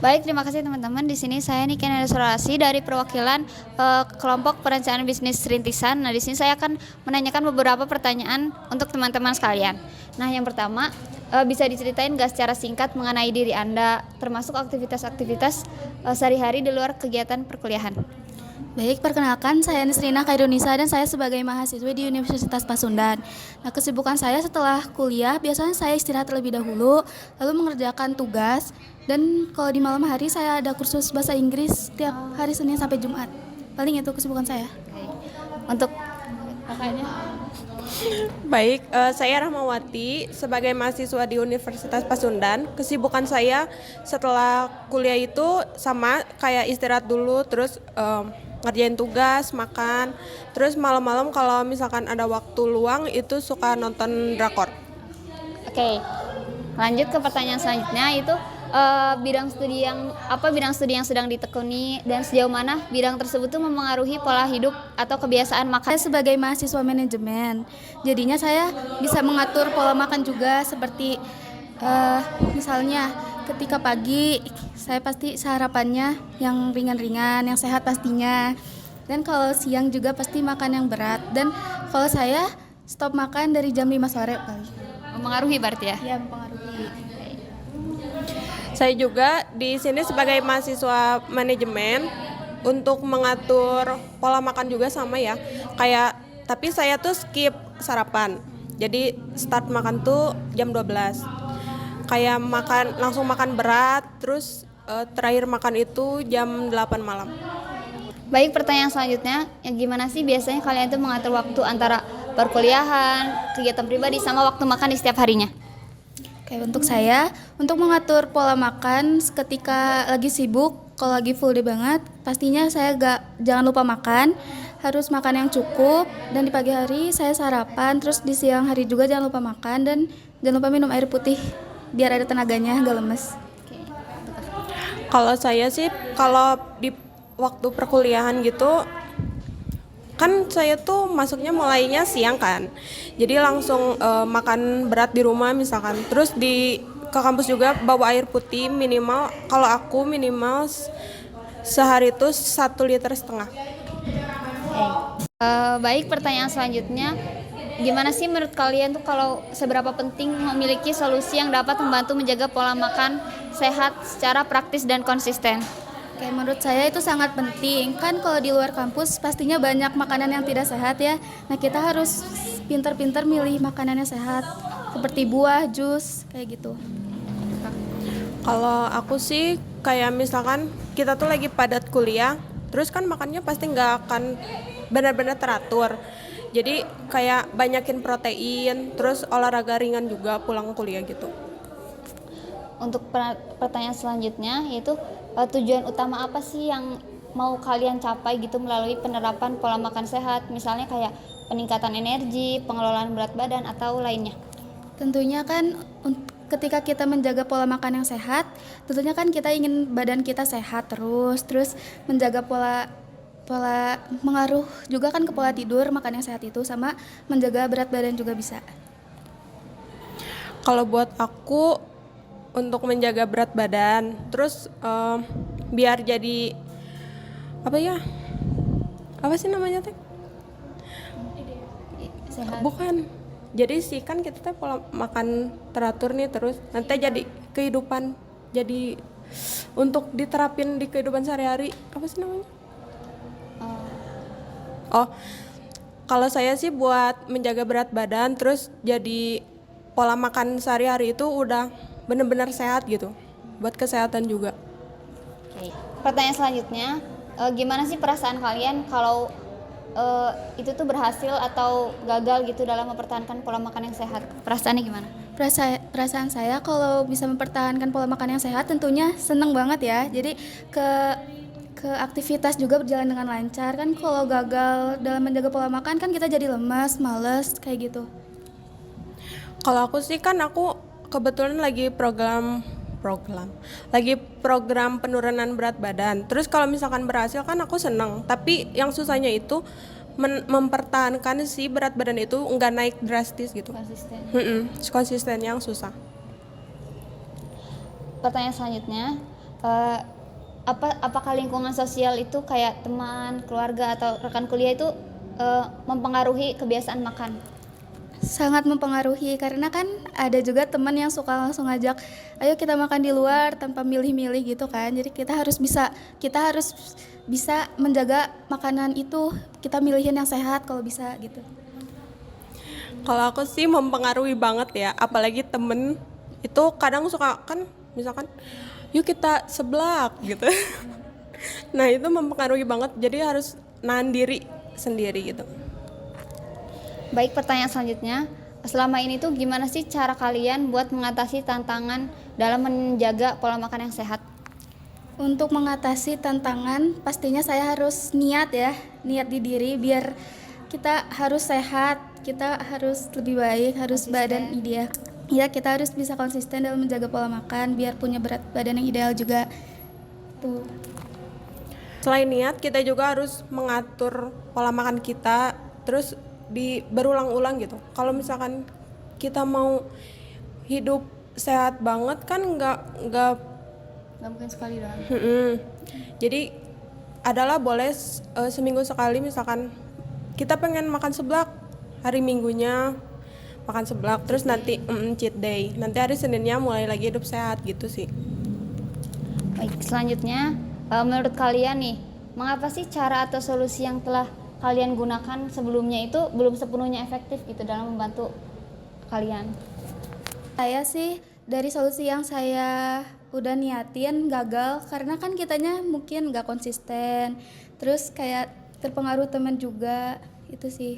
Baik, terima kasih teman-teman. Di sini saya Niken Surasi dari perwakilan kelompok perencanaan bisnis rintisan. Nah, di sini saya akan menanyakan beberapa pertanyaan untuk teman-teman sekalian. Nah, yang pertama, bisa diceritain nggak secara singkat mengenai diri Anda, termasuk aktivitas-aktivitas sehari-hari di luar kegiatan perkuliahan? Baik, perkenalkan saya Nisrina Khairunisa dan saya sebagai mahasiswa di Universitas Pasundan. Nah, kesibukan saya setelah kuliah biasanya saya istirahat terlebih dahulu, lalu mengerjakan tugas, dan kalau di malam hari saya ada kursus bahasa Inggris setiap hari Senin sampai Jumat. Paling itu kesibukan saya. Oke. Untuk kakaknya? Baik, saya Rahmawati sebagai mahasiswa di Universitas Pasundan. Kesibukan saya setelah kuliah itu sama kayak istirahat dulu, terus ngerjain tugas, makan. Terus malam-malam kalau misalkan ada waktu luang itu suka nonton drakor. Oke, lanjut ke pertanyaan selanjutnya, itu bidang studi yang sedang ditekuni dan sejauh mana bidang tersebut tuh mempengaruhi pola hidup atau kebiasaan makan? Saya sebagai mahasiswa manajemen, jadinya saya bisa mengatur pola makan juga seperti misalnya ketika pagi saya pasti sarapannya yang ringan-ringan, yang sehat pastinya. Dan kalau siang juga pasti makan yang berat. Dan kalau saya stop makan dari jam 5 sore paling. Mempengaruhi berarti ya? Ya, mempengaruhi. Saya juga di sini sebagai mahasiswa manajemen untuk mengatur pola makan juga sama ya. Kayak tapi saya tuh skip sarapan. Jadi start makan tuh jam 12. Kayak langsung makan berat, terus terakhir makan itu jam 8 malam. Baik, pertanyaan selanjutnya, ya gimana sih biasanya kalian itu mengatur waktu antara perkuliahan, kegiatan pribadi, sama waktu makan di setiap harinya? Oke, untuk saya, untuk mengatur pola makan ketika lagi sibuk, kalau lagi full day banget, pastinya saya jangan lupa makan, harus makan yang cukup, dan di pagi hari saya sarapan, terus di siang hari juga jangan lupa makan, dan jangan lupa minum air putih, biar ada tenaganya, nggak lemes. Kalau saya sih kalau di waktu perkuliahan gitu kan saya tuh masuknya mulainya siang kan. Jadi langsung makan berat di rumah misalkan. Terus ke kampus juga bawa air putih minimal, kalau aku minimal sehari itu 1,5 liter. Baik, pertanyaan selanjutnya, gimana sih menurut kalian tuh kalau seberapa penting memiliki solusi yang dapat membantu menjaga pola makan sehat secara praktis dan konsisten? Oke, menurut saya itu sangat penting. Kan kalau di luar kampus pastinya banyak makanan yang tidak sehat ya. Nah, kita harus pintar-pintar milih makanan yang sehat seperti buah, jus, kayak gitu. Kalau aku sih kayak misalkan kita tuh lagi padat kuliah, terus kan makannya pasti nggak akan benar-benar teratur. Jadi kayak banyakin protein, terus olahraga ringan juga pulang kuliah gitu. Untuk pertanyaan selanjutnya, yaitu tujuan utama apa sih yang mau kalian capai gitu melalui penerapan pola makan sehat, misalnya kayak peningkatan energi, pengelolaan berat badan, atau lainnya? Tentunya kan ketika kita menjaga pola makan yang sehat, tentunya kan kita ingin badan kita sehat terus menjaga pola mengaruh juga kan ke pola tidur, makan yang sehat itu sama menjaga berat badan juga bisa. Kalau buat aku untuk menjaga berat badan, terus biar jadi apa ya? Apa sih namanya teh? Sehat. Bukan. Jadi sih kan kita teh pola makan teratur nih, terus nanti jadi kehidupan, jadi untuk diterapin di kehidupan sehari-hari. Apa sih namanya? Oh, kalau saya sih buat menjaga berat badan, terus jadi pola makan sehari-hari itu udah benar-benar sehat gitu, buat kesehatan juga. Oke. Pertanyaan selanjutnya, gimana sih perasaan kalian kalau itu tuh berhasil atau gagal gitu dalam mempertahankan pola makan yang sehat? Perasaannya gimana? Perasaan saya kalau bisa mempertahankan pola makan yang sehat tentunya seneng banget ya. Jadi ke aktivitas juga berjalan dengan lancar. Kan kalau gagal dalam menjaga pola makan kan kita jadi lemas, males kayak gitu. Kalau aku sih kan aku kebetulan lagi program penurunan berat badan. Terus kalau misalkan berhasil kan aku seneng. Tapi yang susahnya itu mempertahankan si berat badan itu nggak naik drastis gitu. Konsisten. Konsisten yang susah. Pertanyaan selanjutnya, eh, apakah lingkungan sosial itu kayak teman, keluarga atau rekan kuliah itu mempengaruhi kebiasaan makan? Sangat mempengaruhi karena kan ada juga teman yang suka langsung ngajak, ayo kita makan di luar tanpa milih-milih gitu kan. Jadi kita harus bisa menjaga makanan itu, kita milihin yang sehat kalau bisa gitu. Kalau aku sih mempengaruhi banget ya, apalagi temen itu kadang suka kan misalkan yuk kita seblak gitu. Nah itu mempengaruhi banget, jadi harus nahan diri sendiri gitu. Baik, pertanyaan selanjutnya. Selama ini tuh gimana sih cara kalian buat mengatasi tantangan dalam menjaga pola makan yang sehat? Untuk mengatasi tantangan, pastinya saya harus niat di diri biar kita harus sehat, kita harus lebih baik, harus Konsisten. badan ideal. Ya, kita harus bisa konsisten dalam menjaga pola makan biar punya berat badan yang ideal juga. Tuh. Selain niat, kita juga harus mengatur pola makan kita, terus berulang-ulang gitu. Kalau misalkan kita mau hidup sehat banget kan nggak Gak mungkin sekali doang. Jadi adalah boleh seminggu sekali misalkan kita pengen makan seblak, hari Minggunya makan seblak, terus nanti cheat day. Nanti hari Seninnya mulai lagi hidup sehat gitu sih. Baik, selanjutnya menurut kalian nih, mengapa sih cara atau solusi yang telah kalian gunakan sebelumnya itu belum sepenuhnya efektif gitu dalam membantu kalian? Saya sih dari solusi yang saya udah niatin gagal karena kan kitanya mungkin nggak konsisten, terus kayak terpengaruh teman juga, itu sih.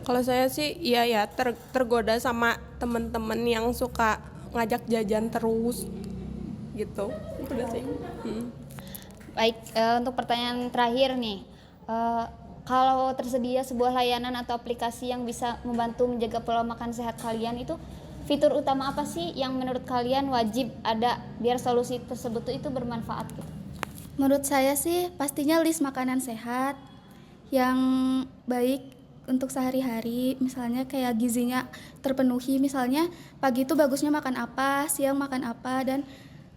Kalau saya sih iya ya tergoda sama temen-temen yang suka ngajak jajan terus gitu. Udah sih. Baik, untuk pertanyaan terakhir nih, kalau tersedia sebuah layanan atau aplikasi yang bisa membantu menjaga pola makan sehat kalian, itu fitur utama apa sih yang menurut kalian wajib ada biar solusi tersebut itu bermanfaat gitu? Menurut saya sih pastinya list makanan sehat yang baik untuk sehari-hari, misalnya kayak gizinya terpenuhi, misalnya pagi itu bagusnya makan apa, siang makan apa, dan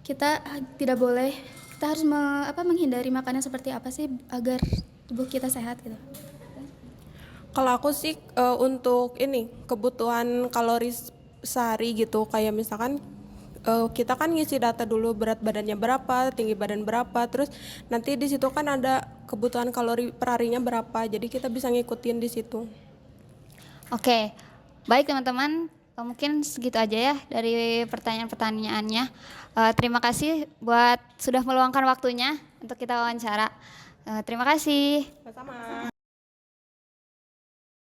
kita harus menghindari makanan seperti apa sih agar tubuh kita sehat gitu. Kalau aku sih untuk ini kebutuhan kalori sehari gitu, kayak misalkan kita kan ngisi data dulu berat badannya berapa, tinggi badan berapa, terus nanti di situ kan ada kebutuhan kalori per harinya berapa, jadi kita bisa ngikutin di situ. Oke, baik teman-teman, mungkin segitu aja ya dari pertanyaan-pertanyaannya. Terima kasih buat sudah meluangkan waktunya untuk kita wawancara. Terima kasih. Sama-sama.